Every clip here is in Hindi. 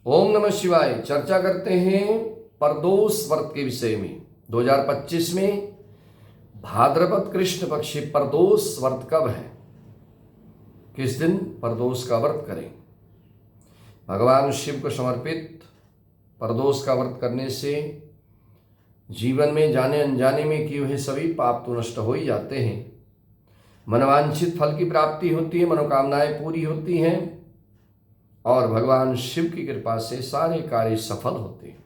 ओम नमः शिवाय। चर्चा करते हैं प्रदोष व्रत के विषय में। 2025 में भाद्रपद कृष्ण पक्षी प्रदोष व्रत कब है, किस दिन प्रदोष का व्रत करें। भगवान शिव को समर्पित प्रदोष का व्रत करने से जीवन में जाने अनजाने में किए हुए सभी पाप तो नष्ट हो ही जाते हैं, मनोवांछित फल की प्राप्ति होती है, मनोकामनाएं पूरी होती हैं और भगवान शिव की कृपा से सारे कार्य सफल होते हैं।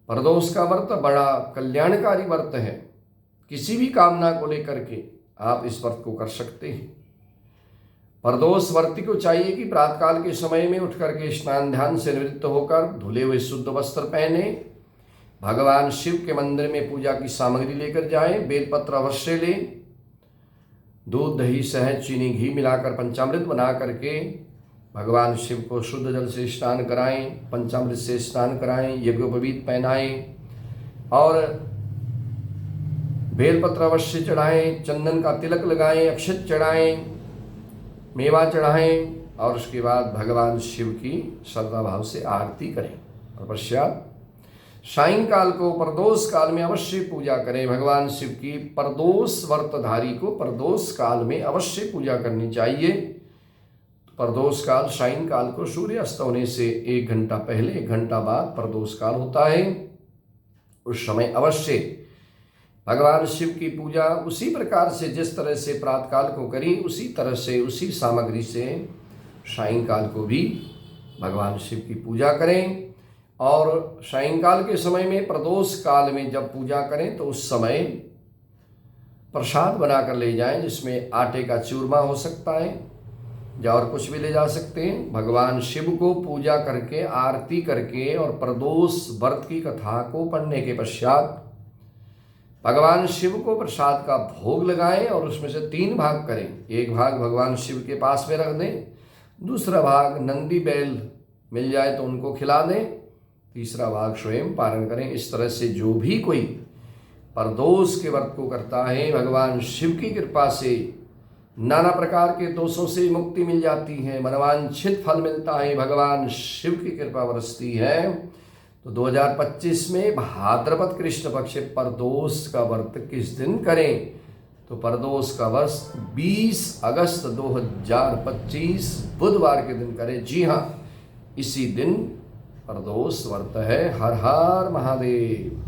प्रदोष का व्रत बड़ा कल्याणकारी व्रत है। किसी भी कामना को लेकर के आप इस व्रत को कर सकते हैं। प्रदोष व्रती को चाहिए कि प्रातःकाल के समय में उठ करके स्नान ध्यान से निवृत्त होकर धुले हुए शुद्ध वस्त्र पहने भगवान शिव के मंदिर में पूजा की सामग्री लेकर जाए, बेलपत्र अवश्य ले, दूध दही शहद चीनी घी मिलाकर पंचामृत बना करके भगवान शिव को शुद्ध जल से स्नान कराएं, पंचामृत से स्नान कराएं, यज्ञोपवीत पहनाएं और बेलपत्र अवश्य चढ़ाएं, चंदन का तिलक लगाएं, अक्षत चढ़ाएं, मेवा चढ़ाएं और उसके बाद भगवान शिव की श्रद्धा भाव से आरती करें और पश्चात सायंकाल को प्रदोष काल में अवश्य पूजा करें। भगवान शिव की प्रदोष व्रतधारी को प्रदोष काल में अवश्य पूजा करनी चाहिए। प्रदोष काल सायंकाल को सूर्यास्त होने से 1 घंटा पहले 1 घंटा बाद प्रदोष काल होता है। उस समय अवश्य भगवान शिव की पूजा उसी प्रकार से जिस तरह से प्रातःकाल को करी उसी तरह से उसी सामग्री से सायंकाल को भी भगवान शिव की पूजा करें। और सायंकाल के समय में प्रदोष काल में जब पूजा करें तो उस समय प्रसाद बनाकर ले जाएं, जिसमें आटे का चूरमा हो सकता है या और कुछ भी ले जा सकते हैं। भगवान शिव को पूजा करके आरती करके और प्रदोष व्रत की कथा को पढ़ने के पश्चात भगवान शिव को प्रसाद का भोग लगाएं और उसमें से 3 भाग करें। एक भाग भगवान शिव के पास में रख दें, दूसरा भाग नंदी बैल मिल जाए तो उनको खिला दें, तीसरा भाग स्वयं पारण करें। इस तरह से जो भी कोई प्रदोष के व्रत को करता है भगवान शिव की कृपा से नाना प्रकार के दोषों से मुक्ति मिल जाती है, मनोवांछित फल मिलता है, भगवान शिव की कृपा बरसती है। तो 2025 में भाद्रपद कृष्ण पक्ष प्रदोष का व्रत किस दिन करें, तो प्रदोष का व्रत 20 अगस्त 2025 बुधवार के दिन करें। जी हाँ, इसी दिन प्रदोष व्रत है। हर हर महादेव।